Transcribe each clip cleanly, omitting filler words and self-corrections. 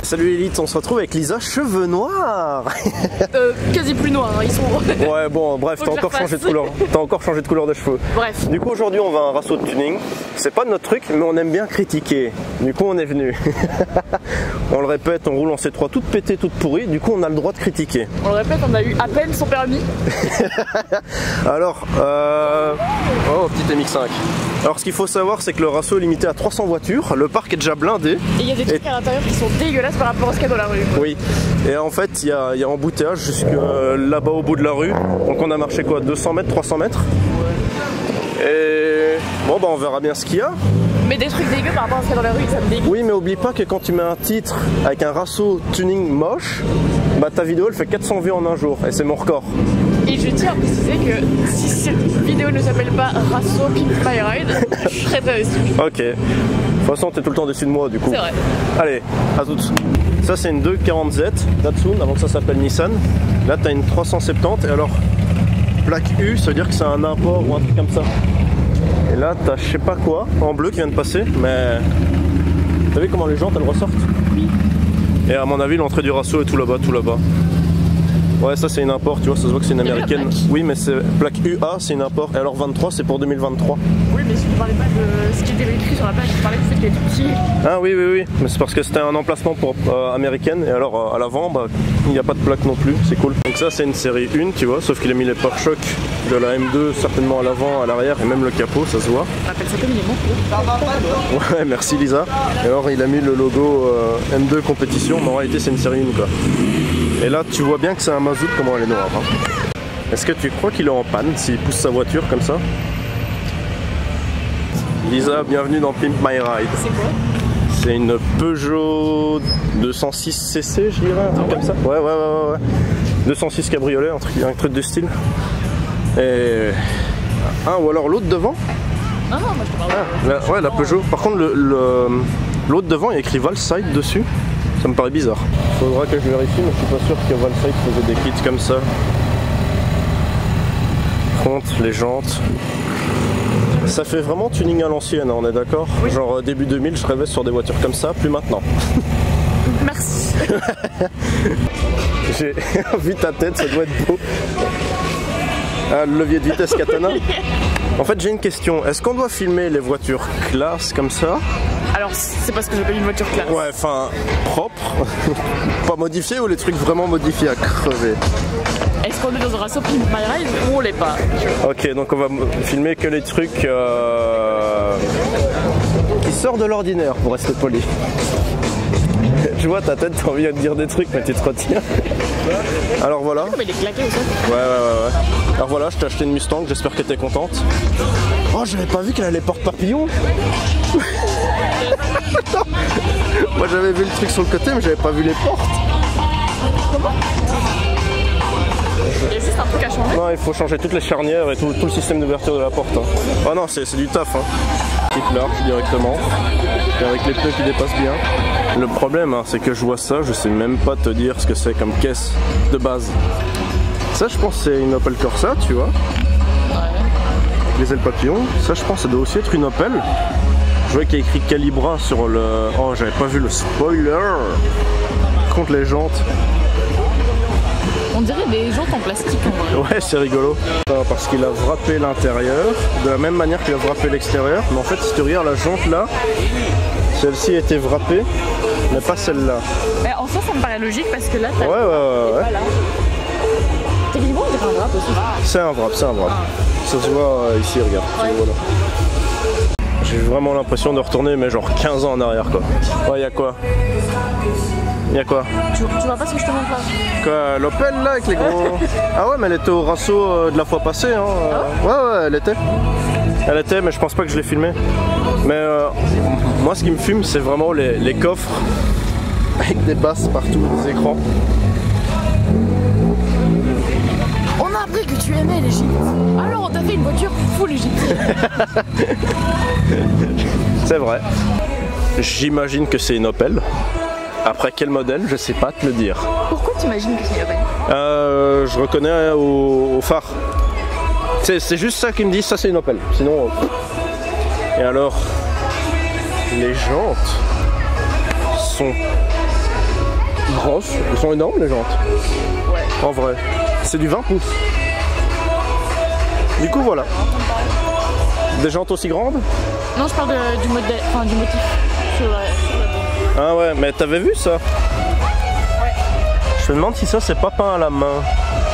Salut Elite, on se retrouve avec Lisa, cheveux noirs. Quasi plus noirs, hein, ils sont... Ouais bon bref, t'as encore changé de couleur. T'as encore changé de couleur de cheveux. Bref. Du coup aujourd'hui on va à un rasso de tuning. C'est pas notre truc, mais on aime bien critiquer. Du coup on est venu. On le répète, on roule en C3 toute pétée, toute pourrie. Du coup on a le droit de critiquer. On le répète, on a eu à peine son permis. Alors, oh petit MX5. Alors ce qu'il faut savoir c'est que le rasso est limité à 300 voitures. Le parc est déjà blindé. Et il y a des trucs à l'intérieur qui sont dégueulasses par rapport à ce qu'il y a dans la rue. Oui. Et en fait il y a embouteillage jusque là-bas au bout de la rue. Donc on a marché quoi, 200 mètres, 300 mètres. Et bon bah on verra bien ce qu'il y a. Mais des trucs dégueux par rapport à ce qu'il y a dans la rue, ça me dégoûte. Oui mais oublie pas que quand tu mets un titre avec un rasso tuning moche, bah ta vidéo elle fait 400 vues en un jour et c'est mon record. Et je tiens à préciser que si cette vidéo ne s'appelle pas Rasso Pimp My Ride, je serais très déçu. Ok. De toute façon t'es tout le temps déçu de moi du coup. C'est vrai. Allez, à toutes. Ça c'est une 240Z Datsun, avant que ça s'appelle Nissan. Là t'as une 370 et alors plaque U, ça veut dire que c'est un import ou un truc comme ça. Et là t'as je sais pas quoi en bleu qui vient de passer, mais t'as vu comment les jantes elles ressortent? Oui. Et à mon avis l'entrée du rasso est tout là-bas, tout là-bas. Ouais ça c'est une import, tu vois, ça se voit que c'est une américaine. Oui mais c'est plaque UA, c'est une import. Et alors 23 c'est pour 2023. Oui mais je ne parlais pas de ce qui était écrit sur la plaque, je parlais du fait qu'elle était petite. Ah oui oui oui, mais c'est parce que c'était un emplacement pour américaine. Et alors à l'avant bah il n'y a pas de plaque non plus, c'est cool. Donc ça c'est une série 1 tu vois, sauf qu'il a mis les pare-chocs de la M2 certainement à l'avant, à l'arrière et même le capot, ça se voit. On appelle ça comme il est bon. Ouais merci Lisa. Et alors il a mis le logo M2 compétition, mais en réalité c'est une série 1 quoi. Et là tu vois bien que c'est un mazout, comment elle est noire. Hein. Est-ce que tu crois qu'il est en panne s'il pousse sa voiture comme ça? Lisa, bienvenue dans Pimp My Ride. C'est quoi? C'est une Peugeot 206cc je dirais, un truc comme ça. Ouais. 206 cabriolet, un truc de style. Et... Ah ou alors l'autre devant? Non, moi je te parle. Ouais la Peugeot. Par contre l'autre devant il y a écrit Valside dessus. Ça me paraît bizarre. Faudra que je vérifie, mais je suis pas sûr que Valside faisait des kits comme ça. Front, les jantes. Ça fait vraiment tuning à l'ancienne, hein, on est d'accord? Oui. Genre début 2000, je rêvais sur des voitures comme ça, plus maintenant. Merci. J'ai vu ta tête, ça doit être beau. Ah, le levier de vitesse katana. En fait, j'ai une question. Est-ce qu'on doit filmer les voitures classe comme ça? Alors, c'est parce que j'ai pas eu une voiture classe. Ouais, enfin, propre. Pas modifié ou les trucs vraiment modifiés à crever? Est-ce qu'on est dans un rasso Pimp My Ride ou on l'est pas? Ok, donc on va filmer que les trucs qui sortent de l'ordinaire, pour rester poli. Je vois ta tête, t'as envie de dire des trucs, mais tu te retiens. Alors voilà. Comme il est claqué ou ça? Ouais. Alors voilà, je t'ai acheté une Mustang, j'espère que t'es contente. Oh, j'avais pas vu qu'elle allait porte-papillon. Moi j'avais vu le truc sur le côté, mais j'avais pas vu les portes. Comment? Il y a juste un truc à changer? Non, il faut changer toutes les charnières et tout le système d'ouverture de la porte. Hein. Oh non, c'est du taf. Hein. Petite large directement, et avec les pneus qui dépassent bien. Le problème, hein, c'est que je vois ça, je sais même pas te dire ce que c'est comme caisse de base. Ça, je pense c'est une Opel Corsa, tu vois. Ouais. Les ailes papillons. Ça, je pense ça doit aussi être une Opel. Je vois qu'il y a écrit Calibra sur le... Oh, j'avais pas vu le spoiler. Contre les jantes. On dirait des jantes en plastique en vrai. Ouais, c'est rigolo. Parce qu'il a wrappé l'intérieur de la même manière qu'il a wrappé l'extérieur. Mais en fait, si tu regardes la jante là, celle-ci a été wrappée, mais pas celle-là. En soi, ça me paraît logique parce que là, t'as... Ouais. Voilà. Techniquement, on dirait un wrap aussi. C'est un wrap. Ça se voit ici, regarde. Ouais. Voilà. J'ai vraiment l'impression de retourner, mais genre 15 ans en arrière quoi. Ouais, y'a quoi? Y'a quoi? Tu vois pas ce que je te montre là? Quoi, l'Opel là avec les gros... Ah ouais, mais elle était au rasso de la fois passée hein. Ouais, elle était. Elle était, mais je pense pas que je l'ai filmé. Mais moi ce qui me fume c'est vraiment les coffres avec des basses partout, des écrans. On a appris que tu aimais l'Égypte. Alors on t'a fait une voiture full égyptienne. C'est vrai. J'imagine que c'est une Opel. Après quel modèle, je sais pas te le dire. Pourquoi tu imagines que c'est une Opel? Je reconnais au phare. C'est juste ça qui me dit, ça c'est une Opel. Sinon... Et alors, les jantes sont grosses, elles sont énormes les jantes. Ouais. En vrai, c'est du 20 pouces. Du coup voilà. Des jantes aussi grandes? Non, je parle du modèle, enfin du motif sur la Ah ouais, mais t'avais vu ça? Ouais. Je me demande si ça c'est pas peint à la main.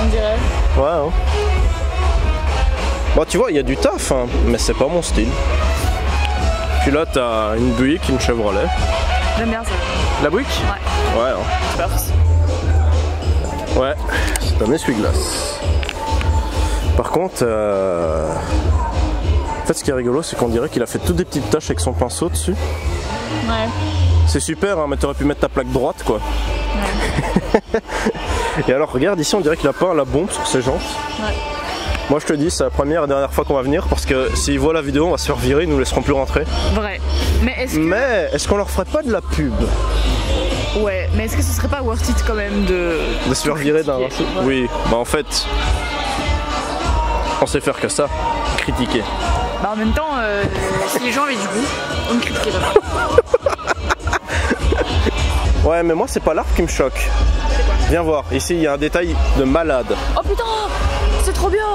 On dirait. Ouais. Hein. Bon, tu vois, il y a du taf, hein, mais c'est pas mon style. Puis là, t'as une Buick, une Chevrolet. J'aime bien ça. La Buick? Ouais. Ouais. Hein. Ouais, c'est un essuie-glace. Par contre, en fait, ce qui est rigolo, c'est qu'on dirait qu'il a fait toutes des petites taches avec son pinceau dessus. Ouais. C'est super, hein, mais t'aurais pu mettre ta plaque droite, quoi. Ouais. Et alors, regarde, ici, on dirait qu'il a peint la bombe sur ses jantes. Ouais. Moi, je te dis, c'est la première et dernière fois qu'on va venir, parce que s'ils voient la vidéo, on va se faire virer, ils nous laisseront plus rentrer. Vrai. Mais est-ce qu'on leur ferait pas de la pub? Ouais, mais est-ce que ce serait pas worth it quand même de se faire virer d'un raceau? Ouais. Oui, bah en fait, on sait faire que ça, critiquer. Bah en même temps, si les gens avaient du goût, on ne critiquerait pas. Ouais, mais moi c'est pas l'arbre qui me choque. Viens voir, ici il y a un détail de malade. Oh putain, c'est trop bien.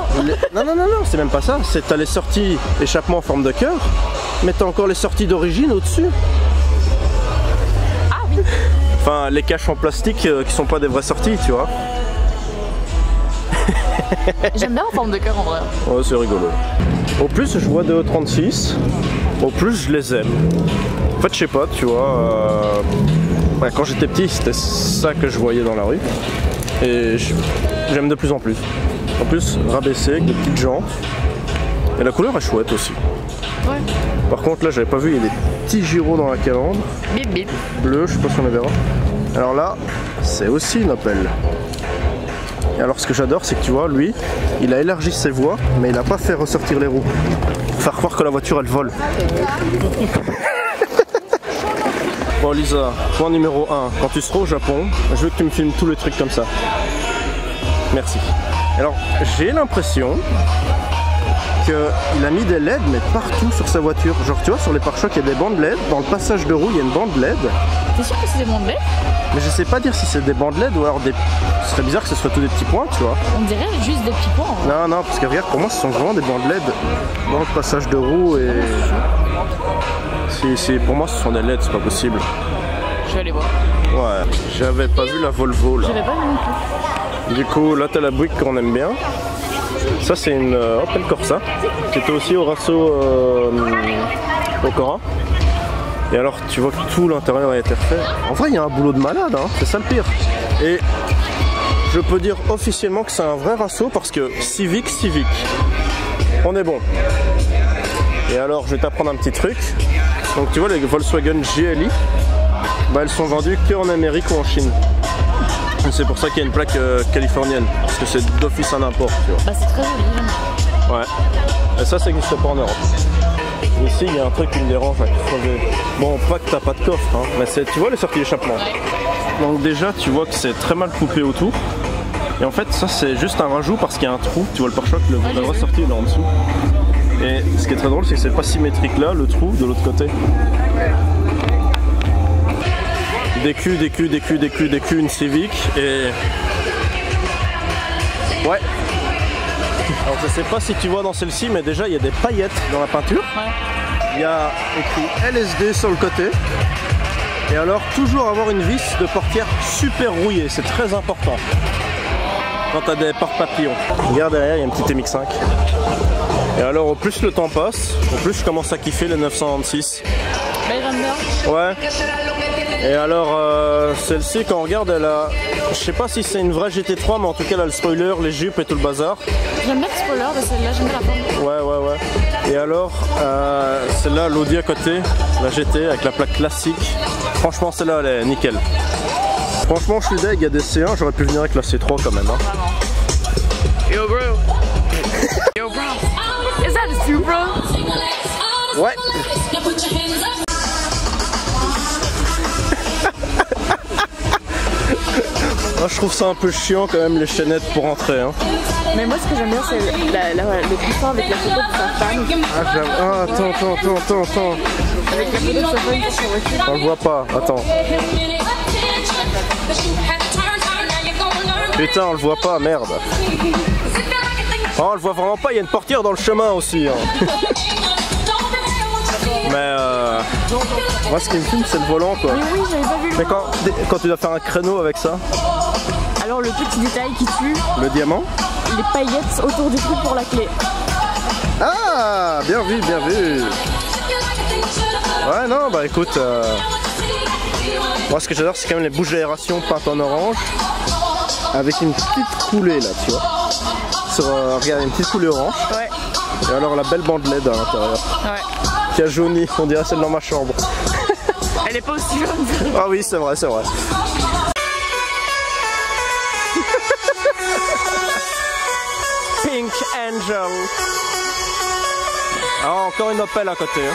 Non, c'est même pas ça. T'as les sorties échappement en forme de cœur, mais t'as encore les sorties d'origine au-dessus. Ah oui. Enfin, les caches en plastique qui sont pas des vraies sorties, tu vois. J'aime bien en forme de cœur en vrai. Ouais, c'est rigolo. Au plus je vois des E36, au plus je les aime. En fait, je sais pas, tu vois. Ouais, quand j'étais petit, c'était ça que je voyais dans la rue. Et j'aime de plus en plus. En plus, rabaissé avec des petites jantes. Et la couleur est chouette aussi. Ouais. Par contre, là, j'avais pas vu, il y a des petits gyros dans la calandre. Bip bip. Bleu, je sais pas si on les verra. Alors là, c'est aussi une Opel. Et alors, ce que j'adore, c'est que tu vois, lui, il a élargi ses voies, mais il a pas fait ressortir les roues. Pour faire croire que la voiture, elle vole. Bon Lisa, point numéro 1, quand tu seras au Japon, je veux que tu me filmes tous les trucs comme ça. Merci. Alors, j'ai l'impression qu'il a mis des LED, mais partout sur sa voiture. Genre, tu vois, sur les pare-chocs, il y a des bandes LED. Dans le passage de roue, il y a une bande LED. T'es sûr que c'est des bandes LED? Mais je sais pas dire si c'est des bandes LED ou alors des... Ce serait bizarre que ce soit tous des petits points, tu vois. On dirait juste des petits points. Hein. Non, parce que regarde, pour moi, ce sont vraiment des bandes LED dans le passage de roue et... Si, pour moi, ce sont des LED, c'est pas possible. Je vais aller voir. Ouais, j'avais pas vu la Volvo là. J'avais pas vu non plus. Du coup, là, t'as la Buick qu'on aime bien. Ça, c'est une Opel Corsa qui était aussi au Rasso au Cora. Et alors, tu vois que tout l'intérieur a été refait. En vrai, il y a un boulot de malade, hein. C'est ça le pire. Et je peux dire officiellement que c'est un vrai Rasso parce que Civic, on est bon. Et alors, je vais t'apprendre un petit truc. Donc, tu vois, les Volkswagen GLI, bah, elles sont vendues qu'en Amérique ou en Chine. C'est pour ça qu'il y a une plaque californienne, parce que c'est d'office un import, tu vois. Bah c'est très joli. Ouais. Et ça n'existe pas en Europe. Ici, il y a un truc qui me dérange à crever. Bon, pas que t'as pas de coffre, hein, mais tu vois les sorties d'échappement. Ouais. Donc déjà, tu vois que c'est très mal coupé autour. Et en fait, ça c'est juste un rajout parce qu'il y a un trou. Tu vois le pare-choc, la ressortie est là en dessous. Et ce qui est très drôle, c'est que c'est pas symétrique là, le trou de l'autre côté. DQ, une Civic et... Ouais. Alors je sais pas si tu vois dans celle-ci, mais déjà il y a des paillettes dans la peinture. Ouais. Il y a écrit LSD sur le côté. Et alors toujours avoir une vis de portière super rouillée, c'est très important. Quand tu as des porte-papillons. Regarde derrière, il y a une petite MX5. Et alors au plus le temps passe, au plus je commence à kiffer les 996. Ouais. Et alors celle-ci quand on regarde elle a, je sais pas si c'est une vraie GT3 mais en tout cas elle a le spoiler, les jupes et tout le bazar. J'aime bien le spoiler de celle-là, j'aime bien la forme. Ouais. Et alors celle-là l'Audi à côté, la GT avec la plaque classique. Franchement celle-là elle est nickel. Franchement je suis deg, il y a des C1, j'aurais pu venir avec la C3 quand même. Hein. Yo bro. Yo bro. Is that a Supra? Ouais. Moi je trouve ça un peu chiant quand même les chaînettes pour entrer. Hein. Mais moi ce que j'aime bien c'est le coussin avec la photo de sa femme. Ah j'aime. Ah attends. Avec la photo de sa femme sur sa voiture. On le voit pas, attends. Putain, on le voit pas, merde. Oh, on le voit vraiment pas, il y a une portière dans le chemin aussi. Hein. Mais moi ce qui me filme c'est le volant quoi. Mais oui, j'avais pas vu le Mais volant. quand tu dois faire un créneau avec ça. Alors le petit détail qui tue, Le diamant. les paillettes autour du truc pour la clé. Ah, bien vu, bien vu. Ouais non bah écoute, moi ce que j'adore c'est quand même les bouches d'aération peintes en orange. Avec une petite coulée là tu vois. Sur, regarde une petite coulée orange. Ouais. Et alors la belle bande LED à l'intérieur. Ouais. Qui a jauni, on dirait celle dans ma chambre. Elle est pas aussi jaune. Ah oui c'est vrai, c'est vrai. Pink Angel. Ah, encore une Opel à côté. Hein.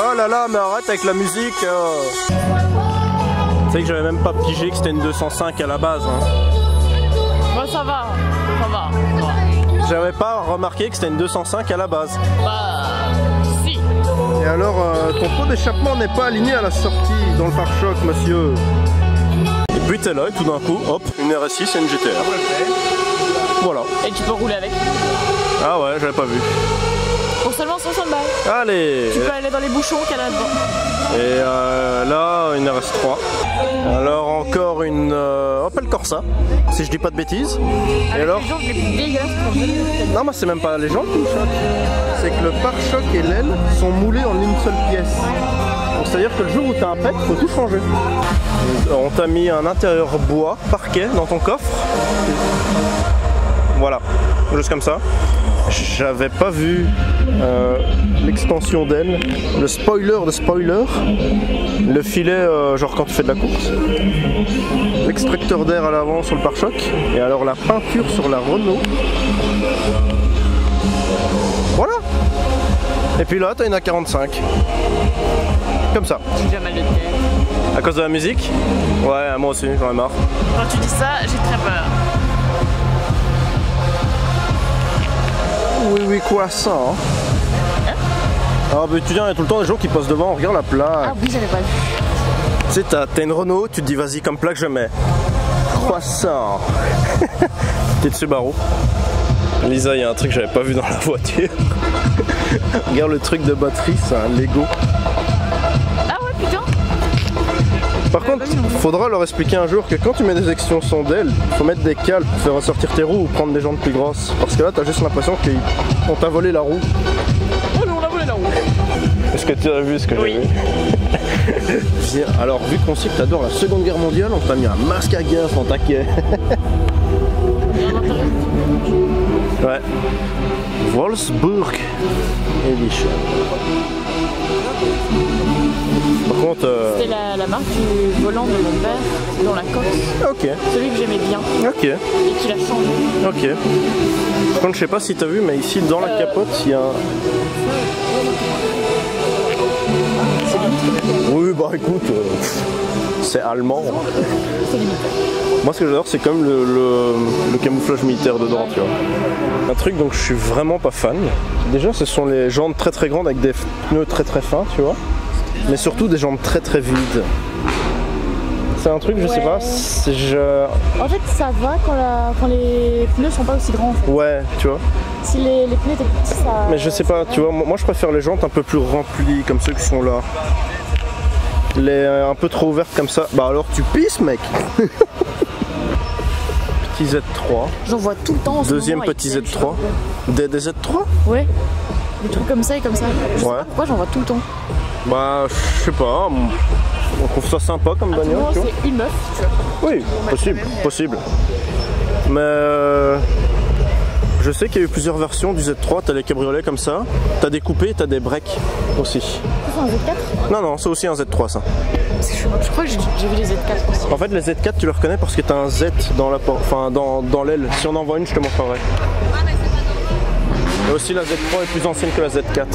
Oh là là, mais arrête avec la musique. Tu sais que j'avais même pas pigé que c'était une 205 à la base. Hein. Bon, ça va. Ça va. J'avais pas remarqué que c'était une 205 à la base. Bah, si. Et alors, ton pot d'échappement n'est pas aligné à la sortie dans le pare-choc, monsieur. Et puis t'es là et tout d'un coup, hop, une RS6 et une GTR. Voilà. Et tu peux rouler avec. Ah ouais, j'avais pas vu. Pour seulement 160 balles. Allez. Tu peux aller dans les bouchons qu'il y a là-dedans. Et là, une RS3. Alors encore une Opel Corsa, si je dis pas de bêtises. Et alors Les gens les plus dégueulasses qu'on veut. non, mais c'est même pas les gens qui me choquent. C'est que le pare-choc et l'aile sont moulés en une seule pièce. Donc c'est-à-dire que le jour où t'as un pet, faut tout changer. On t'a mis un intérieur bois, parquet dans ton coffre. Voilà, juste comme ça. J'avais pas vu l'extension d'aile, le spoiler de spoiler, le filet genre quand tu fais de la course, l'extracteur d'air à l'avant sur le pare-choc, et alors la peinture sur la Renault. Voilà. Et puis là t'as une A45. Comme ça. J'ai déjà mal de tête. À cause de la musique? Ouais, moi aussi, j'en ai marre. Quand tu dis ça, j'ai très peur. Oui, oui, quoi ça hein? Ah bah tu dis, il y a tout le temps des gens qui passent devant, regarde la plaque. Ah oui, j'avais pas vu. Tu sais, t'as une Renault, tu te dis vas-y comme plaque je mets. Croissant. T'es de Subaru. Lisa, il y a un truc que j'avais pas vu dans la voiture. Regarde le truc de batterie, c'est un Lego. Ah ouais, putain. Par contre, faudra leur expliquer un jour que quand tu mets des extensions d'aile, faut mettre des cales pour faire ressortir tes roues ou prendre des jantes plus grosses. Parce que là, t'as juste l'impression qu'on t'a volé la roue. Oh non, on a volé la roue. Est-ce que tu as vu ce que Oui. j'ai vu? Viens, alors vu qu'on sait que t'adores la Seconde Guerre mondiale, on t'a mis un masque à gaz en taquet. Ouais. Wolfsburg Edition. Par contre... C'était la marque du volant de mon père dans la coque. Ok. Celui que j'aimais bien. Ok. Et qu'il a changé. Ok. Par contre, je sais pas si t'as vu, mais ici dans la capote, il y a un... Oui, bah écoute, c'est allemand. Moi, ce que j'adore, c'est comme le camouflage militaire dedans, tu vois. Un truc dont je suis vraiment pas fan. Déjà, ce sont les jantes très très grandes avec des pneus très très fins, tu vois. Mais surtout des jantes très très vides. C'est un truc, je sais pas, En fait, ça va quand les pneus sont pas aussi grands. En fait. Ouais, tu vois. Si les pneus étaient petits, ça... Mais je sais pas, tu vois, moi je préfère les jantes un peu plus remplies, comme ceux qui sont là. Les un peu trop ouvertes comme ça. Bah alors tu pisses, mec. Petit Z3. J'en vois tout le temps en ce Deuxième moment, petit avec Z3. Des Z3? Ouais. Des trucs comme ça et comme ça. Je sais Ouais. pas pourquoi j'en vois tout le temps. Bah je sais pas. On trouve ça sympa comme À tout bagnole, moment, tu vois. c'est une meuf, tu vois. Oui, possible, possible. Mais je sais qu'il y a eu plusieurs versions du Z3, t'as les cabriolets comme ça, t'as des coupés, t'as des breaks aussi. C'est un Z4? Non, non, c'est aussi un Z3 ça. Je crois que j'ai vu les Z4 aussi. En fait, les Z4 tu les reconnais parce que t'as un Z dans la enfin dans l'aile. Si on en voit une, je te montrerai. Et aussi la Z3 est plus ancienne que la Z4.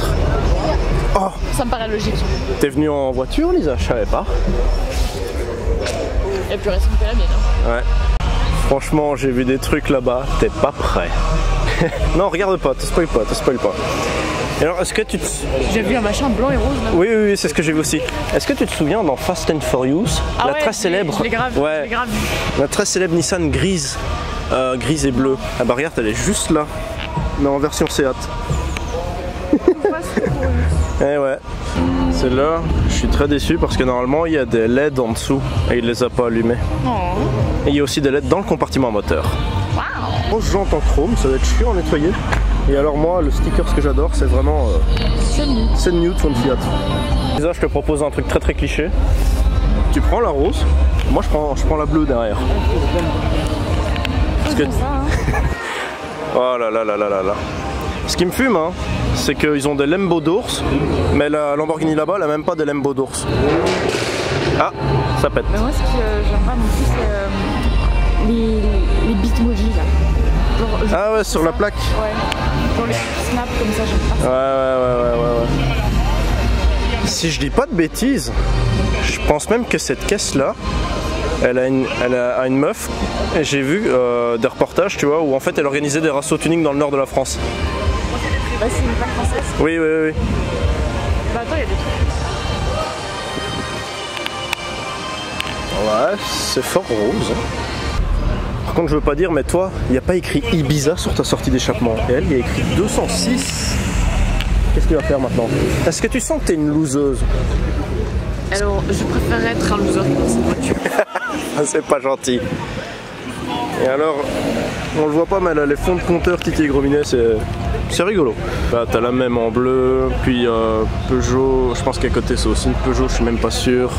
Oh, Ça me paraît logique. t'es venu en voiture, Lisa? Je savais pas. Elle est plus récente que la mienne. Hein. Ouais. Franchement, j'ai vu des trucs là-bas, t'es pas prêt. Non, regarde pas, te spoil pas, te spoil pas. Et alors, est-ce que tu te... J'ai vu un machin blanc et rose là. Oui, oui, oui, c'est ce que j'ai vu aussi. Est-ce que tu te souviens dans Fast and Furious, Ah la ouais, très célèbre, je l'ai grave, ouais, je l'ai grave vu. la très célèbre Nissan grise, grise et bleue. Ah bah regarde, elle est juste là, mais en version Seat. Eh ouais. Celle-là, je suis très déçu parce que normalement il y a des LED en dessous et il les a pas allumés. Oh. Et il y a aussi des LED dans le compartiment moteur. Wow. Grosse jante en chrome, ça va être chiant à nettoyer. Et alors moi, le sticker, ce que j'adore, c'est vraiment c'est Newt von Fiat. Lisa, je te propose un truc très très cliché. Tu prends la rose, moi je prends la bleue derrière. Parce que... Oh là là là là là là. Ce qui me fume, hein, c'est qu'ils ont des lambeaux d'ours, mais la Lamborghini là-bas, elle a même pas des lambeaux d'ours. Ah, ça pète. Mais moi, ce que j'aime pas non plus, c'est les bitmojis là. Genre, ah ouais, sur la plaque. Ouais. Genre les snaps comme ça, j'aime pas. Ouais. Si je dis pas de bêtises, je pense même que cette caisse-là, elle a une meuf, et j'ai vu des reportages, tu vois, où en fait elle organisait des rassos tuning dans le nord de la France. Bah, c'est une plaque française. Oui. Bah attends, il y a des trucs. Ouais, c'est fort rose. Par contre, je veux pas dire, mais toi, il n'y a pas écrit Ibiza sur ta sortie d'échappement. Et elle, il y a écrit 206. Qu'est-ce qu'il va faire maintenant? Est-ce que tu sens que t'es une loseuse? Alors, je préférerais être un loser dans cette voiture. C'est pas gentil. Et alors, on le voit pas, mais elle a les fonds de compteur Titi et Grominet, c'est rigolo. Bah, t'as la même en bleu, puis Peugeot, je pense qu'à côté c'est aussi une Peugeot, je suis même pas sûr.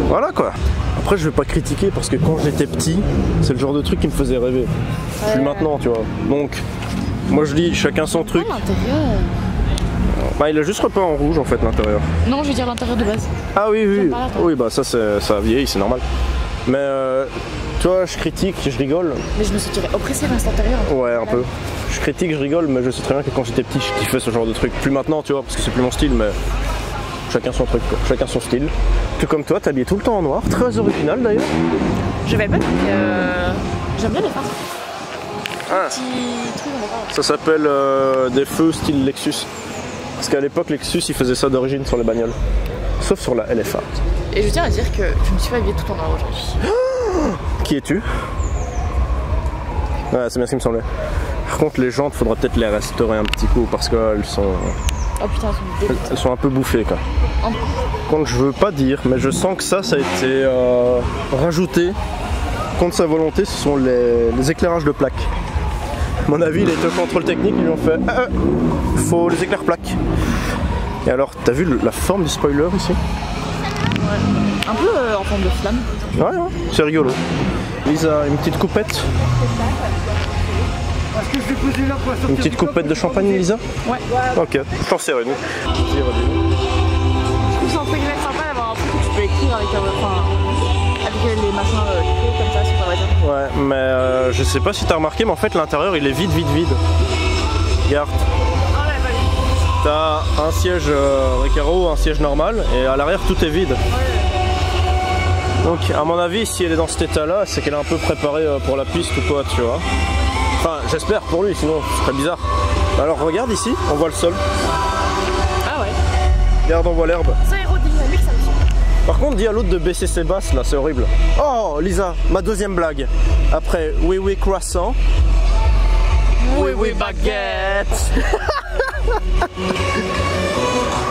Voilà quoi. Après, je vais pas critiquer parce que quand j'étais petit, c'est le genre de truc qui me faisait rêver. Plus maintenant, tu vois. Donc, moi je dis chacun son truc. L'intérieur. Bah, il a juste repeint en rouge en fait l'intérieur. Non, je veux dire l'intérieur de base. Ah oui, Pas, oui, bah ça a vieilli, c'est normal. Mais tu vois, je critique, je rigole. Mais je me sentirais oppressée dans cet intérieur. Ouais, un peu. Je critique, je rigole, mais je sais très bien que quand j'étais petit, je kiffais ce genre de truc. Plus maintenant, tu vois, parce que c'est plus mon style, mais chacun son truc, quoi. Chacun son style. Tout comme toi, t'habillais tout le temps en noir, très original d'ailleurs. Je vais pas dire j'aime bien les farces. Ah. Petit truc, on va voir. Ça s'appelle des feux style Lexus. Parce qu'à l'époque, Lexus, il faisait ça d'origine sur les bagnoles. Sauf sur la LFA. Et je tiens à dire que je me suis pas habillée tout en noir aujourd'hui. Qui es-tu? Ouais, c'est bien ce qui me semblait. Par contre, les jantes, faudra peut-être les restaurer un petit coup parce qu'elles sont... Oh putain, elles sont un peu bouffées quoi. Par contre, je veux pas dire, mais je sens que ça a été rajouté contre sa volonté. Ce sont les éclairages de plaques. À mon avis, il était au contrôle technique, ils lui ont fait faut les éclairs plaques. Et alors, t'as vu la forme du spoiler ici? Ouais. Un peu en forme de flamme. Ouais, c'est rigolo. Lisa, une petite coupette. Une petite coupette de champagne, Lisa? Ouais. Ok, je t'en sers une. Je trouve que c'est un truc sympa d'avoir un truc où tu peux écrire avec les machins comme ça sur ta voiture. Ouais, mais je sais pas si t'as remarqué, mais en fait l'intérieur il est vide. Regarde. Oh là, pas T'as un siège Recaro, un siège normal, et à l'arrière tout est vide. Donc à mon avis, si elle est dans cet état-là, c'est qu'elle est un peu préparée pour la piste ou quoi, tu vois. Enfin, j'espère pour lui, sinon ce serait bizarre. Alors regarde ici, on voit le sol. Ah ouais. Regarde, on voit l'herbe. C'est aérodynamique, ça me semble. Par contre, dis à l'autre de baisser ses basses, là, c'est horrible. Oh, Lisa, ma deuxième blague. Après, oui, croissant. Oui, baguette.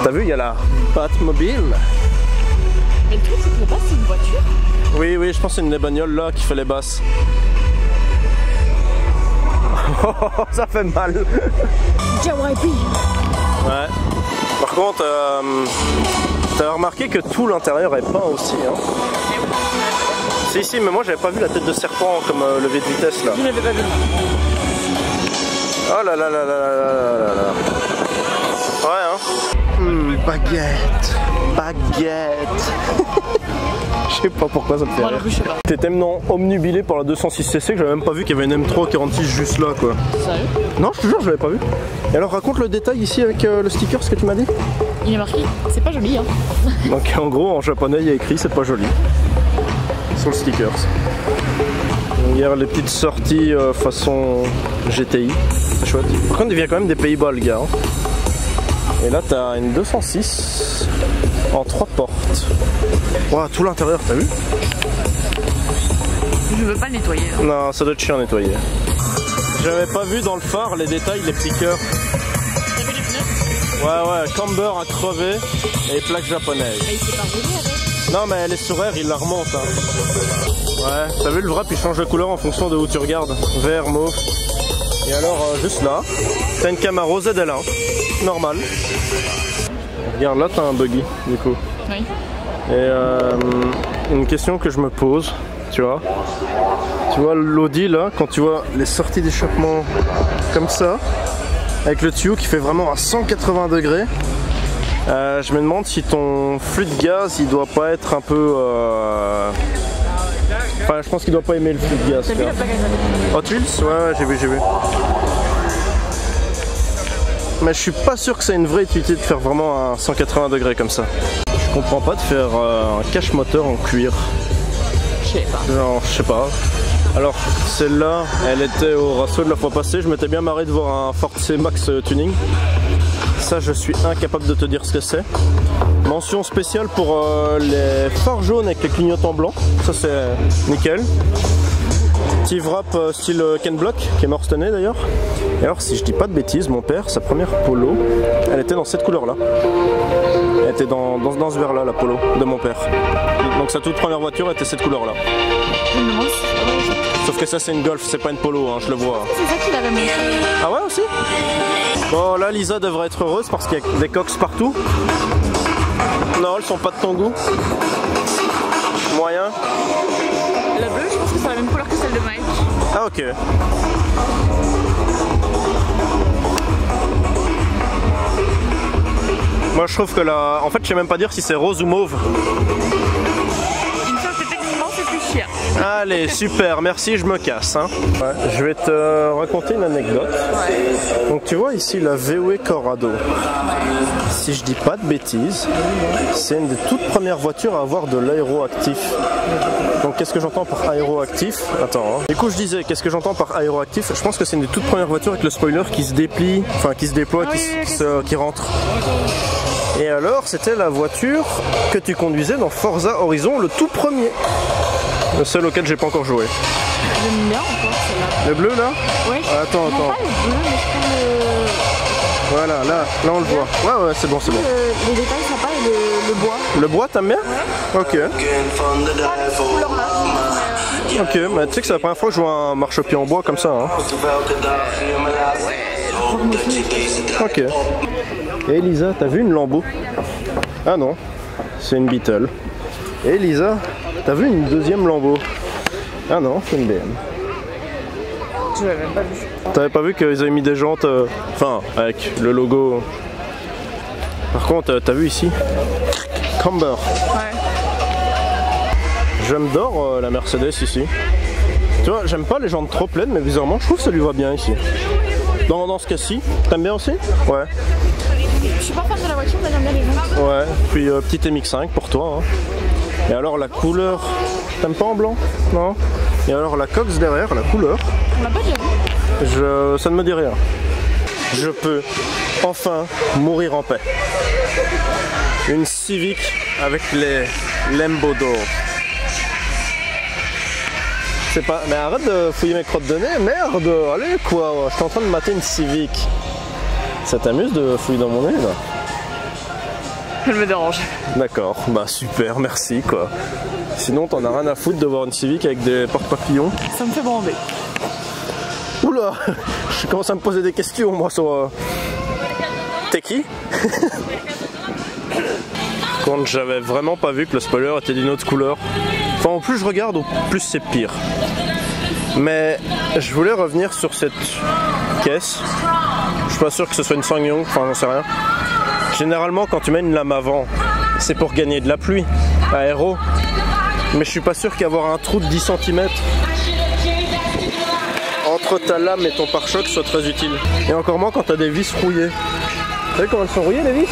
T'as vu, il y a la Batmobile. Mais le truc, c'est que les basses, c'est une voiture. Oui, je pense que c'est une des bagnoles là qui fait les basses. Oh, ça fait mal. JYP. Ouais. Par contre, t'as remarqué que tout l'intérieur est peint aussi. Hein. Si, mais moi j'avais pas vu la tête de serpent comme levier de vitesse là. Je l'avais pas vu. Oh là là là là là là là là. Ouais, hein. Baguette. Je sais pas pourquoi ça me fait rire. T'es tellement omnubilé par la 206cc que j'avais même pas vu qu'il y avait une M346 juste là quoi. Sérieux? Non, je te jure, je l'avais pas vu. Et alors raconte le détail ici avec le sticker, ce que tu m'as dit. Il est marqué, c'est pas joli hein. Donc en gros en japonais il y a écrit c'est pas joli. Sur le sticker. Regarde les petites sorties façon GTI. C'est chouette. Par contre, il vient quand même des Pays-Bas, le gars. Hein. Et là, t'as une 206 en 3 portes. Wow, tout l'intérieur, t'as vu? Je veux pas le nettoyer. Là. Non, ça doit être chiant à nettoyer. J'avais pas vu dans le phare les détails, les petits cœurs. T'as vu les pneus? Ouais, camber à crever et plaque japonaise. Mais il s'est pas roulé avec. Non, mais elle est sur air, il la remonte. Hein. Ouais, t'as vu le wrap, il change de couleur en fonction de où tu regardes. Vert, mauve. Et alors, juste là, t'as une Camaro ZL1. Normal. Regarde, là, t'as un buggy, du coup. Oui. Et une question que je me pose, tu vois l'Audi là, quand tu vois les sorties d'échappement comme ça, avec le tuyau qui fait vraiment à 180 degrés, je me demande si ton flux de gaz il doit pas être un peu... Enfin, je pense qu'il doit pas aimer le flux de gaz. T'as vu la plaque à Hot Wheels? Ouais, j'ai vu. Mais je suis pas sûr que c'est une vraie utilité de faire vraiment un 180 degrés comme ça. Je comprends pas de faire un cache moteur en cuir. Je sais pas. Non, je sais pas. Alors, celle-là, elle était au Rasso de la fois passée. Je m'étais bien marré de voir un Ford C-Max tuning. Ça, je suis incapable de te dire ce que c'est. Mention spéciale pour les phares jaunes avec les clignotants blancs. Ça, c'est nickel. Petit wrap style Ken Block, qui est morcetonné d'ailleurs. Et alors, si je dis pas de bêtises, mon père, sa première Polo, elle était dans cette couleur-là. Elle était dans ce vert-là, la Polo, de mon père. Donc sa toute première voiture était cette couleur-là. Je me demande si... Sauf que ça, c'est une Golf, c'est pas une Polo, hein, je le vois. C'est ça qu'il avait montré. Ah ouais, aussi? Bon, là, Lisa devrait être heureuse parce qu'il y a des coques partout. Non, elles sont pas de ton goût. Moyen. La bleue, je pense que c'est la même couleur que celle de Mike. Ah, ok. Moi, je trouve que là... En fait, je sais même pas dire si c'est rose ou mauve. Il me semble que techniquement, c'est plus cher. Allez, super, merci, je me casse. Hein. Ouais, je vais te raconter une anecdote. Ouais. Donc tu vois ici la VW Corrado. Si je dis pas de bêtises, c'est une des toutes premières voitures à avoir de l'aéroactif. Donc qu'est-ce que j'entends par aéroactif? Attends, hein. Du coup je disais, qu'est-ce que j'entends par aéroactif? Je pense que c'est une des toutes premières voitures avec le spoiler qui se déplie, enfin qui se déploie, qui rentre. Et alors c'était la voiture que tu conduisais dans Forza Horizon, le tout premier. Le seul auquel j'ai pas encore joué. J'aime bien encore celle-là. Le bleu là? Ouais. Attends. Non, pas le bleu, mais je trouve le... Voilà, là on le voit. Ouais, c'est bon. Les détails sympas et le bois. Le bois, t'aimes bien? Ouais. Ok. Ok, mais tu sais que c'est la première fois que je vois un marchepied en bois comme ça. Hein. Ok. Et Lisa, t'as vu une Lambo? Ah non, c'est une Beetle. Et Lisa, t'as vu une deuxième Lambo? Ah non, c'est une BM. Je l'avais même pas vu. T'avais pas vu qu'ils avaient mis des jantes, enfin, avec le logo. Par contre, t'as vu ici? Camber. Ouais. J'adore la Mercedes ici. Tu vois, j'aime pas les jantes trop pleines, mais bizarrement, je trouve que ça lui va bien ici. Dans ce cas-ci, t'aimes bien aussi? Ouais. Je suis pas fan de la voiture, mais j'aime bien les jantes. Ouais, puis petit MX5 pour toi. Hein. Et alors la couleur, t'aimes pas en blanc? Non. Et alors la coque derrière, la couleur. On l'a pas déjà vu. Ça ne me dit rien. Je peux enfin mourir en paix. Une Civic avec les lambeaux d'or. C'est pas... Mais arrête de fouiller mes crottes de nez, merde. Allez quoi, je suis en train de mater une Civic. Ça t'amuse de fouiller dans mon nez là? Elle me dérange. D'accord, bah super, merci quoi. Sinon t'en as rien à foutre de voir une Civic avec des porte-papillons? Ça me fait bander. Oula, je commence à me poser des questions moi sur... T'es qui? Quand j'avais vraiment pas vu que le spoiler était d'une autre couleur. Enfin, au plus je regarde, au plus c'est pire. Mais je voulais revenir sur cette caisse. Je suis pas sûr que ce soit une Sangyong, enfin j'en sais rien. Généralement quand tu mets une lame avant, c'est pour gagner de la pluie, aéro. Mais je suis pas sûr qu'avoir un trou de 10 cm entre ta lame et ton pare-choc soit très utile. Et encore moins quand tu as des vis rouillées. Vous savez comment elles sont rouillées les vis?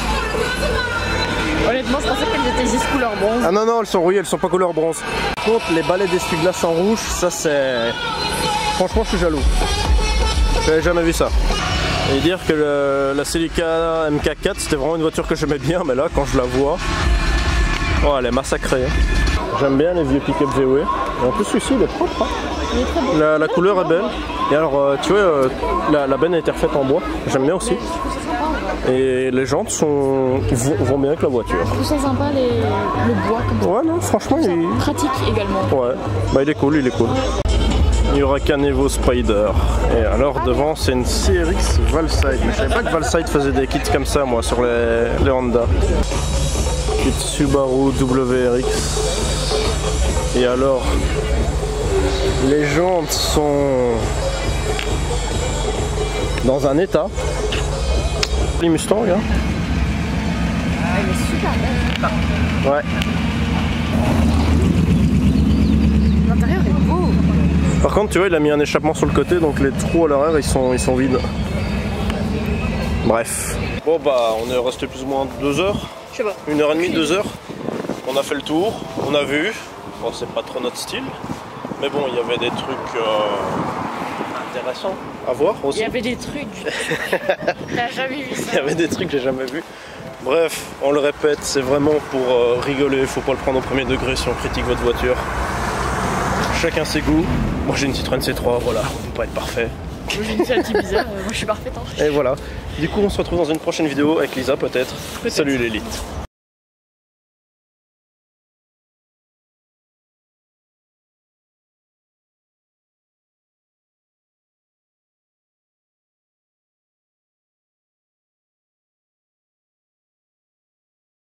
Honnêtement, je pensais qu'elles étaient juste couleur bronze. Ah non, non, elles sont rouillées, elles sont pas couleur bronze. Par contre, les balais d'essuie-glace en rouge, ça c'est... Franchement, je suis jaloux. J'avais jamais vu ça. Et dire que la Celica MK4, c'était vraiment une voiture que j'aimais bien, mais là, quand je la vois, oh, elle est massacrée. J'aime bien les vieux pick-up VW. En plus, celui-ci, il est propre. Hein. Il est très beau. La couleur est belle. Et alors, tu vois, la benne a été refaite en bois. J'aime bien aussi. Et les jantes vont bien avec la voiture. Je trouve ça sympa le bois comme ça. Ouais, non, franchement, il est pratique également. Ouais, bah il est cool, il est cool. Il y aura qu'un Evo Spider. Et alors devant, c'est une CRX Valside. Mais je savais pas que Valside faisait des kits comme ça, moi, sur les Honda. Kit Subaru WRX. Et alors, les jantes sont dans un état. Les Mustang, hein. Ah, il est super belle. Ouais. L'intérieur est beau. Par contre, tu vois, il a mis un échappement sur le côté, donc les trous à l'arrière, ils sont vides. Bref. Bon bah, on est resté plus ou moins 2 heures. Je sais pas. 1h30, 2 heures. On a fait le tour, on a vu. Bon, c'est pas trop notre style. Mais bon, il y avait des trucs intéressants à voir aussi. Il y avait des trucs. T'as jamais vu ça? Il y avait des trucs que j'ai jamais vus. Bref, on le répète, c'est vraiment pour rigoler. Faut pas le prendre au premier degré si on critique votre voiture. Chacun ses goûts. Moi j'ai une Citroën C3, voilà, on peut pas être parfait. Moi j'ai une Seat Ibiza, moi je suis parfaite. Hein. Et voilà. Du coup on se retrouve dans une prochaine vidéo avec Lisa peut-être. Salut l'élite.